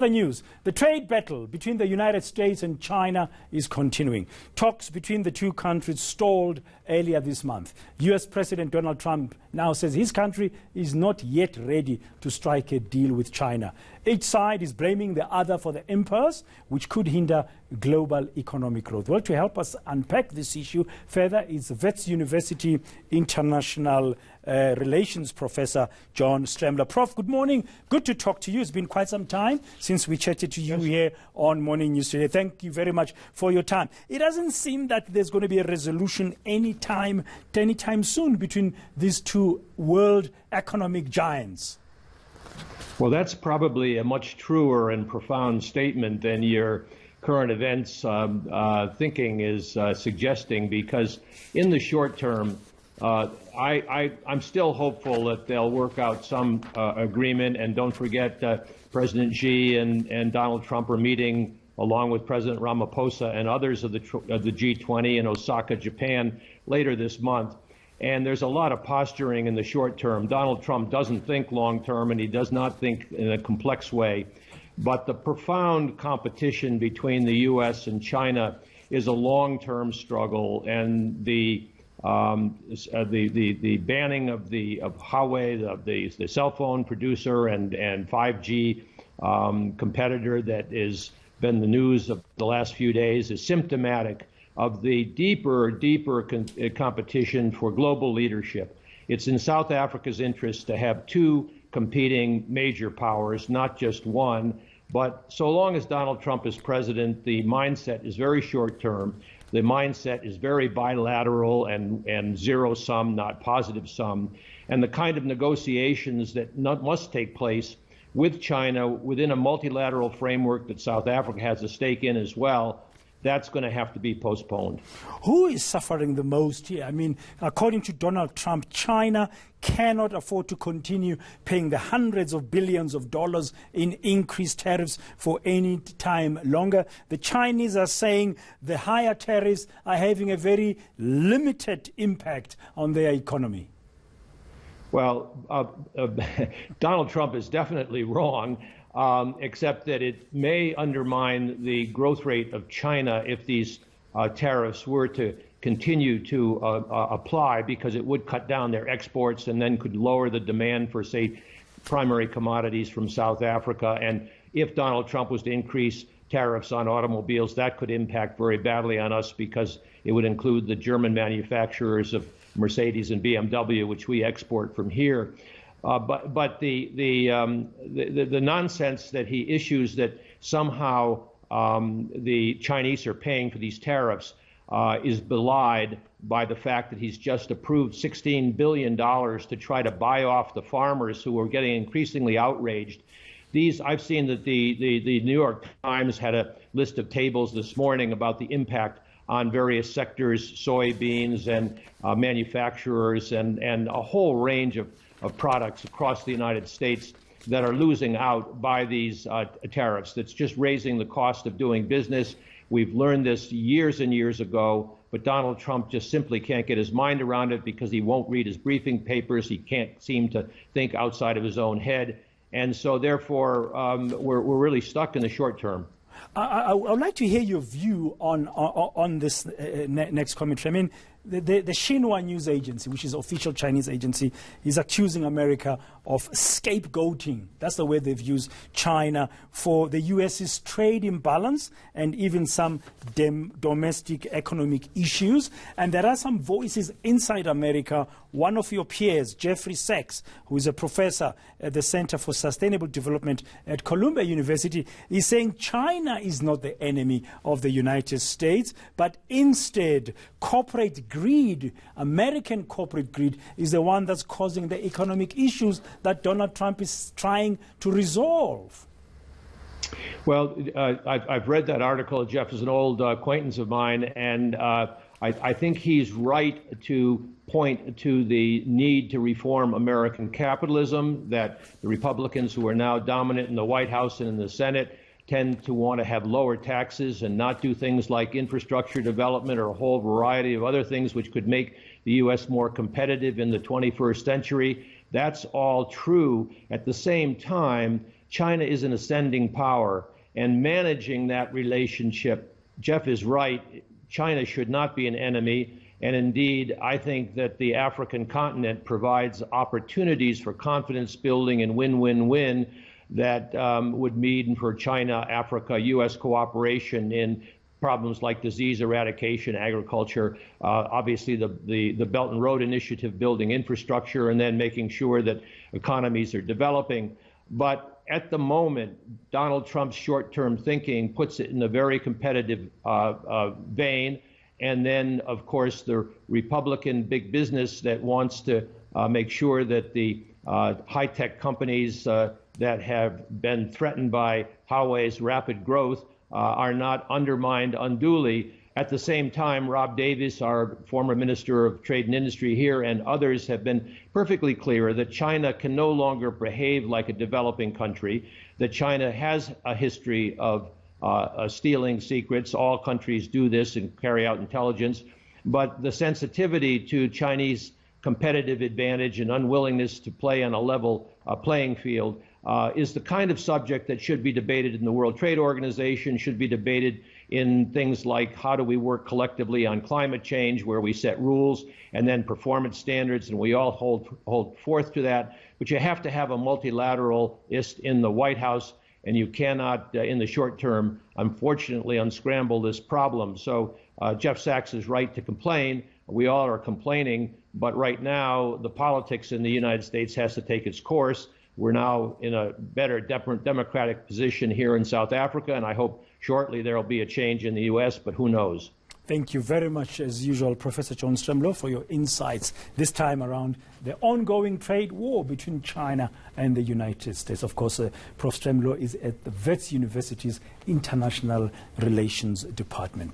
The news. The trade battle between the United States and China is continuing. Talks between the two countries stalled earlier this month. US President Donald Trump now says his country is not yet ready to strike a deal with China. Each side is blaming the other for the impasse, which could hinder global economic growth. Well, to help us unpack this issue further is Wits University International Relations Professor John Stremlau. Prof, good morning. Good to talk to you. It's been quite some time since we chatted to you here on Morning News today. Thank you very much for your time. It doesn't seem that there's going to be a resolution anytime soon between these two world economic giants. Well, that's probably a much truer and profound statement than your current events thinking is suggesting, because in the short term, I'm still hopeful that they'll work out some agreement. And don't forget, President Xi and Donald Trump are meeting along with President Ramaphosa and others of the G20 in Osaka, Japan, later this month. And there's a lot of posturing in the short term. Donald Trump doesn't think long term, and he does not think in a complex way. But the profound competition between the U.S. and China is a long-term struggle, and the banning of Huawei, the cell phone producer, and 5G competitor that has been the news of the last few days is symptomatic of the deeper competition for global leadership. It's in South Africa's interest to have two competing major powers, not just one. But so long as Donald Trump is president, the mindset is very short term. The mindset is very bilateral and zero sum, not positive sum. And the kind of negotiations that must take place with China within a multilateral framework that South Africa has a stake in as well, that's going to have to be postponed. Who is suffering the most here? I mean, according to Donald Trump, China cannot afford to continue paying the hundreds of billions of dollars in increased tariffs for any time longer. The Chinese are saying the higher tariffs are having a very limited impact on their economy. Well, Donald Trump is definitely wrong. Except that it may undermine the growth rate of China if these tariffs were to continue to apply, because it would cut down their exports and then could lower the demand for, say, primary commodities from South Africa. And if Donald Trump was to increase tariffs on automobiles, that could impact very badly on us, because it would include the German manufacturers of Mercedes and BMW, which we export from here. But the nonsense that he issues that somehow the Chinese are paying for these tariffs is belied by the fact that he's just approved $16 billion to try to buy off the farmers who are getting increasingly outraged. I've seen that the New York Times had a list of tables this morning about the impact on various sectors, soybeans and manufacturers and a whole range of products across the United States that are losing out by these tariffs. That's just raising the cost of doing business. We've learned this years and years ago, but Donald Trump just simply can't get his mind around it because he won't read his briefing papers. He can't seem to think outside of his own head. And so therefore, we're really stuck in the short term. I would like to hear your view on this next commentary. I mean, the Xinhua news agency, which is an official Chinese agency, is accusing America of scapegoating. That's the way they've used China for the U.S.'s trade imbalance and even some domestic economic issues. And there are some voices inside America. One of your peers, Jeffrey Sachs, who is a professor at the Center for Sustainable Development at Columbia University, is saying China is not the enemy of the United States, but instead corporate greed, American corporate greed, is the one that's causing the economic issues that Donald Trump is trying to resolve. Well, I've read that article. Jeff is an old acquaintance of mine, and I think he's right to point to the need to reform American capitalism, that the Republicans who are now dominant in the White House and in the Senate tend to want to have lower taxes and not do things like infrastructure development or a whole variety of other things which could make the U.S. more competitive in the 21st century. That's all true. At the same time, China is an ascending power, and managing that relationship, Jeff is right, China should not be an enemy. And indeed, I think that the African continent provides opportunities for confidence building and win-win-win that would mean for China, Africa, U.S. cooperation in problems like disease eradication, agriculture, obviously the Belt and Road Initiative, building infrastructure, and then making sure that economies are developing. But at the moment, Donald Trump's short-term thinking puts it in a very competitive vein. And then, of course, the Republican big business that wants to make sure that the high-tech companies that have been threatened by Huawei's rapid growth are not undermined unduly. At the same time, Rob Davis, our former Minister of Trade and Industry here, and others have been perfectly clear that China can no longer behave like a developing country, that China has a history of stealing secrets. All countries do this and carry out intelligence. But the sensitivity to Chinese competitive advantage and unwillingness to play on a level playing field is the kind of subject that should be debated in the World Trade Organization, should be debated in things like how do we work collectively on climate change, where we set rules and then performance standards, and we all hold forth to that. But you have to have a multilateralist in the White House, and you cannot, in the short term, unfortunately, unscramble this problem. So Jeff Sachs is right to complain. We all are complaining, but right now, the politics in the United States has to take its course. We're now in a better democratic position here in South Africa, and I hope shortly there will be a change in the U.S., but who knows? Thank you very much, as usual, Professor John Stremlau, for your insights this time around the ongoing trade war between China and the United States. Of course, Prof. Stremlau is at the Wits University's International Relations Department.